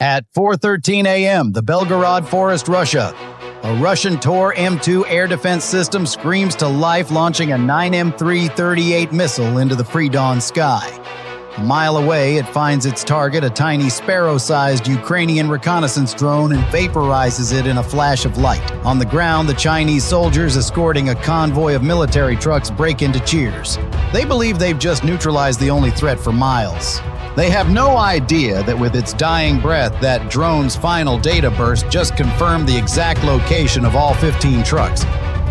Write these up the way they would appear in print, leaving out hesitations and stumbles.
At 4:13 a.m., the Belgorod Forest, Russia. A Russian Tor M2 air defense system screams to life, launching a 9M338 missile into the pre-dawn sky. A mile away, it finds its target, a tiny Sparrow-sized Ukrainian reconnaissance drone, and vaporizes it in a flash of light. On the ground, the Chinese soldiers escorting a convoy of military trucks break into cheers. They believe they've just neutralized the only threat for miles. They have no idea that with its dying breath, that drone's final data burst just confirmed the exact location of all 15 trucks.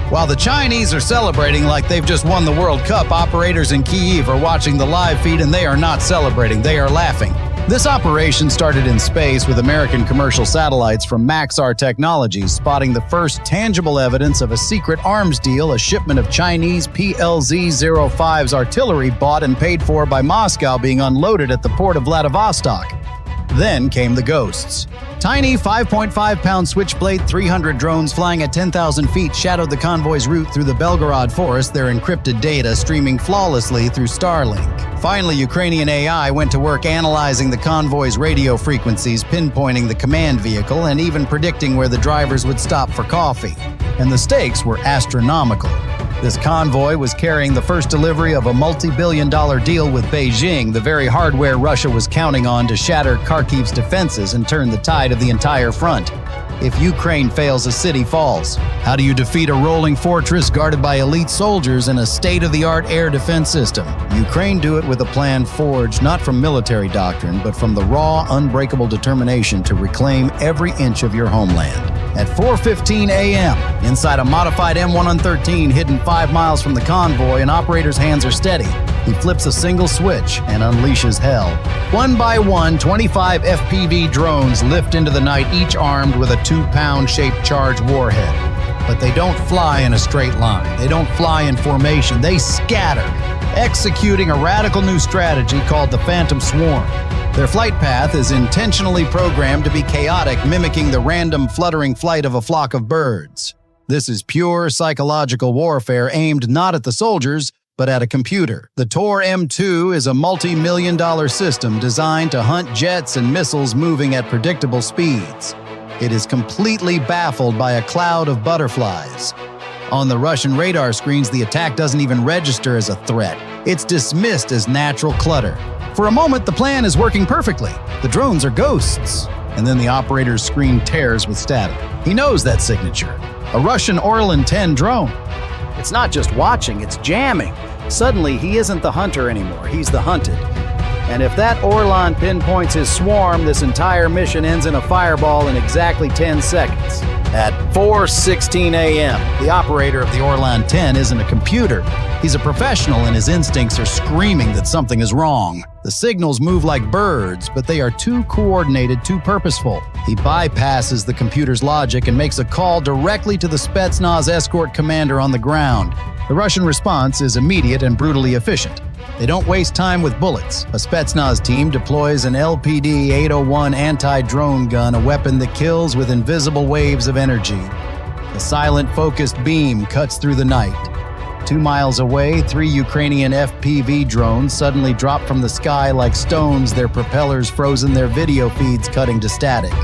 While the Chinese are celebrating like they've just won the World Cup, operators in Kyiv are watching the live feed and they are not celebrating, they are laughing. This operation started in space with American commercial satellites from Maxar Technologies spotting the first tangible evidence of a secret arms deal, a shipment of Chinese PLZ-05's artillery bought and paid for by Moscow being unloaded at the port of Vladivostok. Then came the ghosts. Tiny 5.5-pound Switchblade 300 drones flying at 10,000 feet shadowed the convoy's route through the Belgorod Forest, their encrypted data streaming flawlessly through Starlink. Finally, Ukrainian AI went to work analyzing the convoy's radio frequencies, pinpointing the command vehicle, and even predicting where the drivers would stop for coffee. And the stakes were astronomical. This convoy was carrying the first delivery of a multi-billion-dollar deal with Beijing, the very hardware Russia was counting on to shatter Kharkiv's defenses and turn the tide of the entire front. If Ukraine fails, a city falls. How do you defeat a rolling fortress guarded by elite soldiers and a state-of-the-art air defense system? Ukraine do it with a plan forged not from military doctrine, but from the raw, unbreakable determination to reclaim every inch of your homeland. At 4:15 a.m., inside a modified M113 hidden 5 miles from the convoy, an operator's hands are steady. He flips a single switch and unleashes hell. One by one, 25 FPV drones lift into the night, each armed with a 2-pound shaped charge warhead. But they don't fly in a straight line. They don't fly in formation. They scatter, executing a radical new strategy called the Phantom Swarm. Their flight path is intentionally programmed to be chaotic, mimicking the random fluttering flight of a flock of birds. This is pure psychological warfare aimed not at the soldiers, but at a computer. The Tor M2 is a multi-million-dollar system designed to hunt jets and missiles moving at predictable speeds. It is completely baffled by a cloud of butterflies. On the Russian radar screens, the attack doesn't even register as a threat. It's dismissed as natural clutter. For a moment, the plan is working perfectly. The drones are ghosts. And then the operator's screen tears with static. He knows that signature. A Russian Orlan 10 drone. It's not just watching, it's jamming. Suddenly, he isn't the hunter anymore, he's the hunted. And if that Orlan pinpoints his swarm, this entire mission ends in a fireball in exactly 10 seconds. At 4:16 a.m., the operator of the Orlan 10 isn't a computer. He's a professional and his instincts are screaming that something is wrong. The signals move like birds, but they are too coordinated, too purposeful. He bypasses the computer's logic and makes a call directly to the Spetsnaz escort commander on the ground. The Russian response is immediate and brutally efficient. They don't waste time with bullets. A Spetsnaz team deploys an LPD-801 anti-drone gun, a weapon that kills with invisible waves of energy. A silent, focused beam cuts through the night. 2 miles away, 3 Ukrainian FPV drones suddenly drop from the sky like stones, their propellers frozen, their video feeds cutting to static.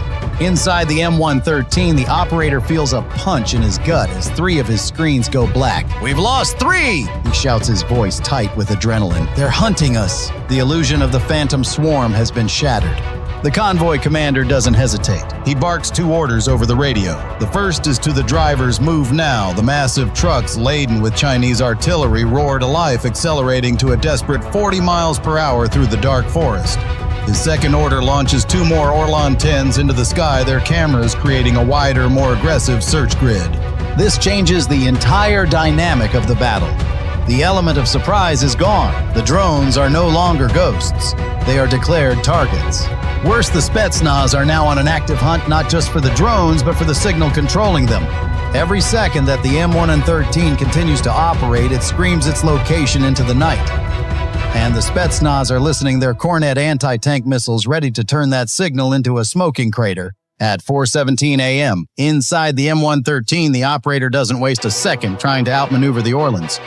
Inside the M113, the operator feels a punch in his gut as 3 of his screens go black. "We've lost 3!" He shouts, his voice tight with adrenaline. "They're hunting us." The illusion of the Phantom Swarm has been shattered. The convoy commander doesn't hesitate. He barks 2 orders over the radio. The first is to the drivers, "Move now." The massive trucks laden with Chinese artillery roar to life, accelerating to a desperate 40 miles per hour through the dark forest. His second order launches 2 more Orlan 10s into the sky, their cameras creating a wider, more aggressive search grid. This changes the entire dynamic of the battle. The element of surprise is gone. The drones are no longer ghosts. They are declared targets. Worse, the Spetsnaz are now on an active hunt not just for the drones, but for the signal controlling them. Every second that the M113 continues to operate, it screams its location into the night. And the Spetsnaz are listening their Kornet anti-tank missiles ready to turn that signal into a smoking crater. At 4:17 a.m., inside the M113, the operator doesn't waste a second trying to outmaneuver the Orlans.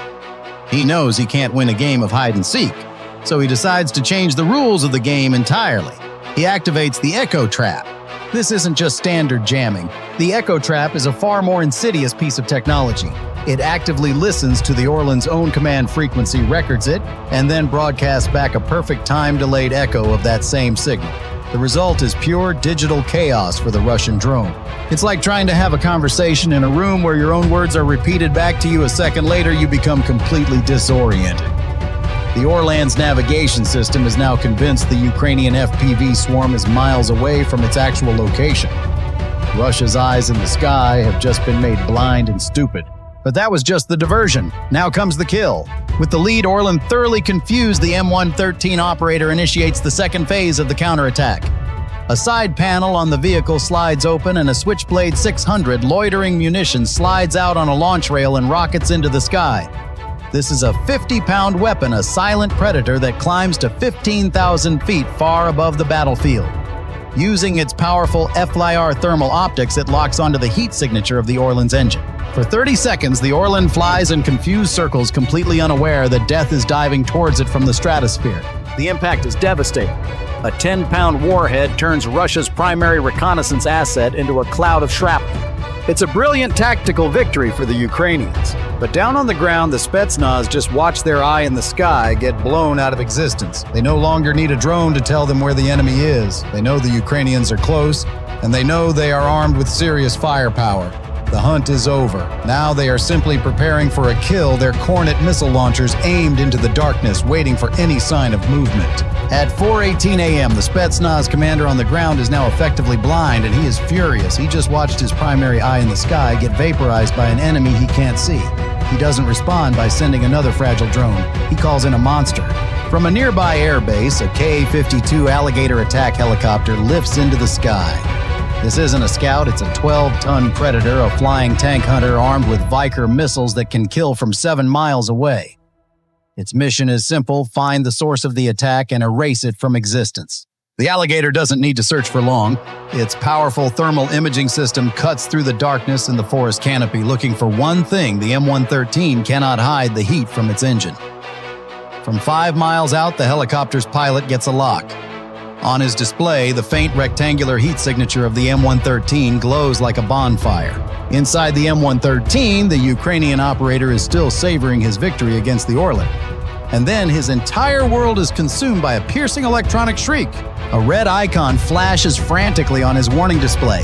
He knows he can't win a game of hide-and-seek, so he decides to change the rules of the game entirely. He activates the Echo Trap. This isn't just standard jamming. The Echo Trap is a far more insidious piece of technology. It actively listens to the Orlan's own command frequency, records it, and then broadcasts back a perfect time-delayed echo of that same signal. The result is pure digital chaos for the Russian drone. It's like trying to have a conversation in a room where your own words are repeated back to you a second later. You become completely disoriented. The Orlan's navigation system is now convinced the Ukrainian FPV swarm is miles away from its actual location. Russia's eyes in the sky have just been made blind and stupid. But that was just the diversion. Now comes the kill. With the lead, Orlan thoroughly confused, the M113 operator initiates the second phase of the counterattack. A side panel on the vehicle slides open and a Switchblade 600 loitering munition slides out on a launch rail and rockets into the sky. This is a 50-pound weapon, a silent predator that climbs to 15,000 feet far above the battlefield. Using its powerful FLIR thermal optics, it locks onto the heat signature of the Orlan's engine. For 30 seconds, the Orlan flies in confused circles, completely unaware that death is diving towards it from the stratosphere. The impact is devastating. A 10-pound warhead turns Russia's primary reconnaissance asset into a cloud of shrapnel. It's a brilliant tactical victory for the Ukrainians. But down on the ground, the Spetsnaz just watch their eye in the sky get blown out of existence. They no longer need a drone to tell them where the enemy is. They know the Ukrainians are close, and they know they are armed with serious firepower. The hunt is over. Now they are simply preparing for a kill, their Kornet missile launchers aimed into the darkness, waiting for any sign of movement. At 4:18 a.m., the Spetsnaz commander on the ground is now effectively blind, and he is furious. He just watched his primary eye in the sky get vaporized by an enemy he can't see. He doesn't respond by sending another fragile drone. He calls in a monster. From a nearby airbase, a Ka-52 Alligator attack helicopter lifts into the sky. This isn't a scout, it's a 12-ton Predator, a flying tank hunter armed with Viker missiles that can kill from 7 miles away. Its mission is simple: find the source of the attack and erase it from existence. The Alligator doesn't need to search for long. Its powerful thermal imaging system cuts through the darkness in the forest canopy, looking for one thing: the M113 cannot hide the heat from its engine. From 5 miles out, the helicopter's pilot gets a lock. On his display, the faint rectangular heat signature of the M113 glows like a bonfire. Inside the M113, the Ukrainian operator is still savoring his victory against the Orlan. And then his entire world is consumed by a piercing electronic shriek. A red icon flashes frantically on his warning display.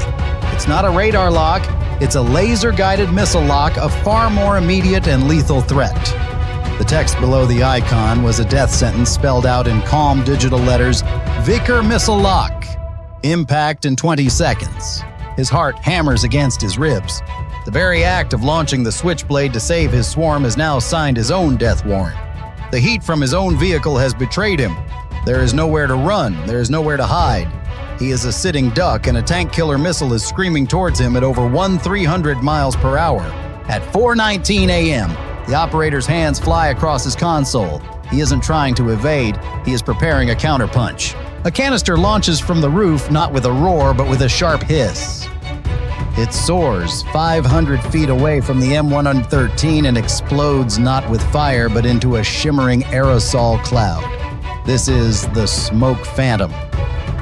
It's not a radar lock, it's a laser-guided missile lock, a far more immediate and lethal threat. The text below the icon was a death sentence spelled out in calm digital letters: Viker missile lock. Impact in 20 seconds. His heart hammers against his ribs. The very act of launching the Switchblade to save his swarm has now signed his own death warrant. The heat from his own vehicle has betrayed him. There is nowhere to run, there is nowhere to hide. He is a sitting duck, and a tank killer missile is screaming towards him at over 1,300 miles per hour. At 4:19 a.m., the operator's hands fly across his console. He isn't trying to evade, he is preparing a counterpunch. A canister launches from the roof, not with a roar, but with a sharp hiss. It soars 500 feet away from the M113 and explodes not with fire, but into a shimmering aerosol cloud. This is the Smoke Phantom.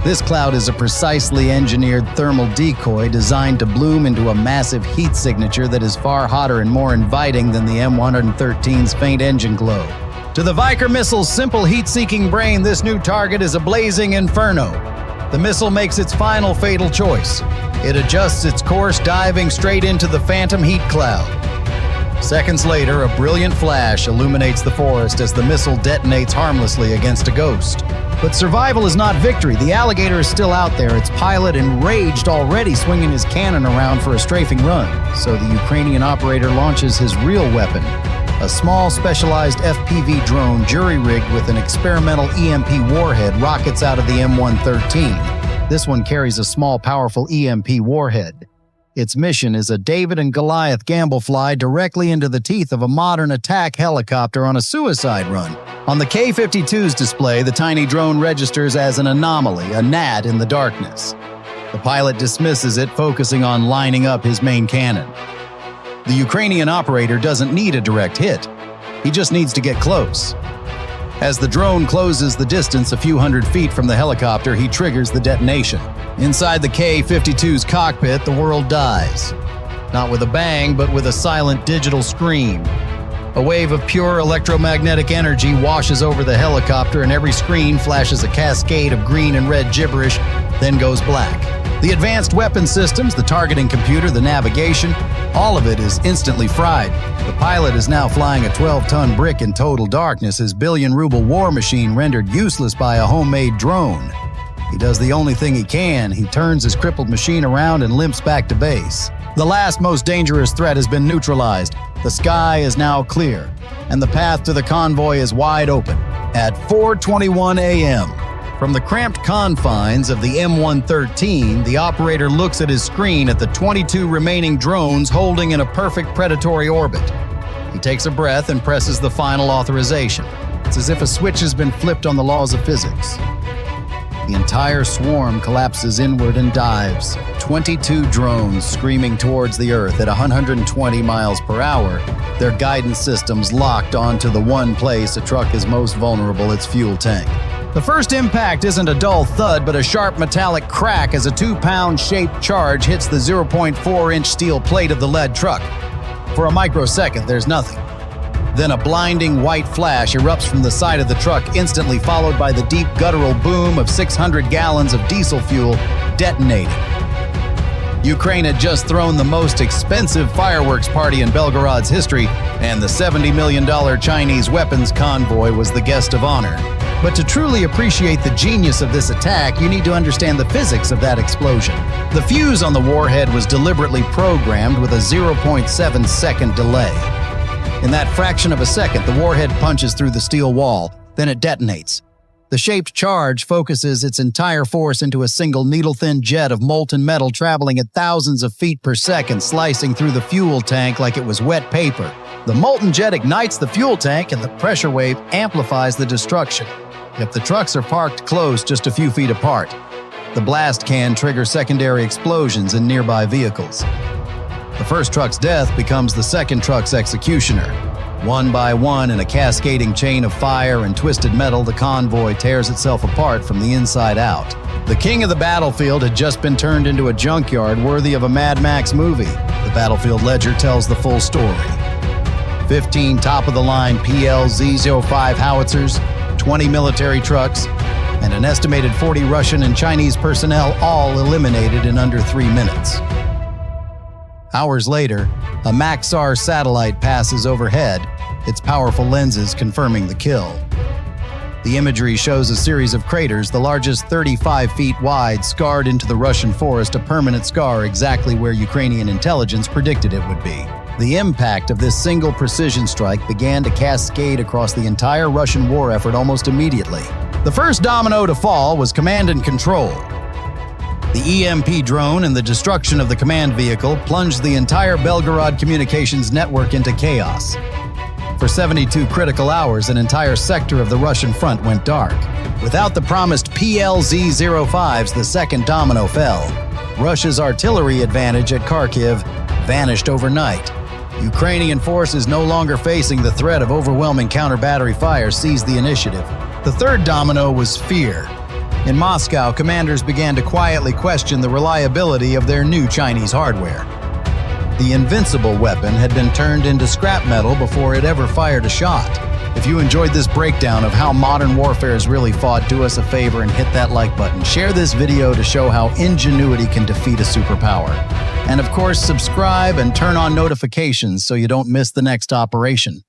This cloud is a precisely engineered thermal decoy designed to bloom into a massive heat signature that is far hotter and more inviting than the M113's faint engine glow. To the Viker missile's simple heat-seeking brain, this new target is a blazing inferno. The missile makes its final fatal choice. It adjusts its course, diving straight into the phantom heat cloud. Seconds later, a brilliant flash illuminates the forest as the missile detonates harmlessly against a ghost. But survival is not victory. The Alligator is still out there, its pilot enraged, already swinging his cannon around for a strafing run. So the Ukrainian operator launches his real weapon, a small specialized FPV drone jury-rigged with an experimental EMP warhead rockets out of the M113. This one carries a small, powerful EMP warhead. Its mission is a David and Goliath gamble fly directly into the teeth of a modern attack helicopter on a suicide run. On the Ka-52's display, the tiny drone registers as an anomaly, a gnat in the darkness. The pilot dismisses it, focusing on lining up his main cannon. The Ukrainian operator doesn't need a direct hit. He just needs to get close. As the drone closes the distance a few hundred feet from the helicopter, he triggers the detonation. Inside the K-52's cockpit, the world dies. Not with a bang, but with a silent digital scream. A wave of pure electromagnetic energy washes over the helicopter, and every screen flashes a cascade of green and red gibberish, then goes black. The advanced weapon systems, the targeting computer, the navigation, all of it is instantly fried. The pilot is now flying a 12-ton brick in total darkness, his billion-ruble war machine rendered useless by a homemade drone. He does the only thing he can. He turns his crippled machine around and limps back to base. The last most dangerous threat has been neutralized. The sky is now clear, and the path to the convoy is wide open. At 4:21 a.m., from the cramped confines of the M113, the operator looks at his screen at the 22 remaining drones holding in a perfect predatory orbit. He takes a breath and presses the final authorization. It's as if a switch has been flipped on the laws of physics. The entire swarm collapses inward and dives. 22 drones screaming towards the Earth at 120 miles per hour, their guidance systems locked onto the one place a truck is most vulnerable, its fuel tank. The first impact isn't a dull thud, but a sharp metallic crack as a 2-pound shaped charge hits the 0.4-inch steel plate of the lead truck. For a microsecond, there's nothing. Then a blinding white flash erupts from the side of the truck, instantly followed by the deep guttural boom of 600 gallons of diesel fuel detonating. Ukraine had just thrown the most expensive fireworks party in Belgorod's history, and the $70 million Chinese weapons convoy was the guest of honor. But to truly appreciate the genius of this attack, you need to understand the physics of that explosion. The fuse on the warhead was deliberately programmed with a 0.7-second delay. In that fraction of a second, the warhead punches through the steel wall, then it detonates. The shaped charge focuses its entire force into a single needle-thin jet of molten metal traveling at thousands of feet per second, slicing through the fuel tank like it was wet paper. The molten jet ignites the fuel tank, and the pressure wave amplifies the destruction. If the trucks are parked close, just a few feet apart, the blast can trigger secondary explosions in nearby vehicles. The first truck's death becomes the second truck's executioner. One by one, in a cascading chain of fire and twisted metal, the convoy tears itself apart from the inside out. The king of the battlefield had just been turned into a junkyard worthy of a Mad Max movie. The battlefield ledger tells the full story. 15 top-of-the-line PL-Z05 howitzers, 20 military trucks, and an estimated 40 Russian and Chinese personnel, all eliminated in under 3 minutes. Hours later, a Maxar satellite passes overhead, its powerful lenses confirming the kill. The imagery shows a series of craters, the largest 35 feet wide, scarred into the Russian forest, a permanent scar exactly where Ukrainian intelligence predicted it would be. The impact of this single precision strike began to cascade across the entire Russian war effort almost immediately. The first domino to fall was command and control. The EMP drone and the destruction of the command vehicle plunged the entire Belgorod communications network into chaos. For 72 critical hours, an entire sector of the Russian front went dark. Without the promised PL-Z05s, the second domino fell. Russia's artillery advantage at Kharkiv vanished overnight. Ukrainian forces, no longer facing the threat of overwhelming counter-battery fire, seized the initiative. The third domino was fear. In Moscow, commanders began to quietly question the reliability of their new Chinese hardware. The invincible weapon had been turned into scrap metal before it ever fired a shot. If you enjoyed this breakdown of how modern warfare is really fought, do us a favor and hit that like button. Share this video to show how ingenuity can defeat a superpower. And of course, subscribe and turn on notifications so you don't miss the next operation.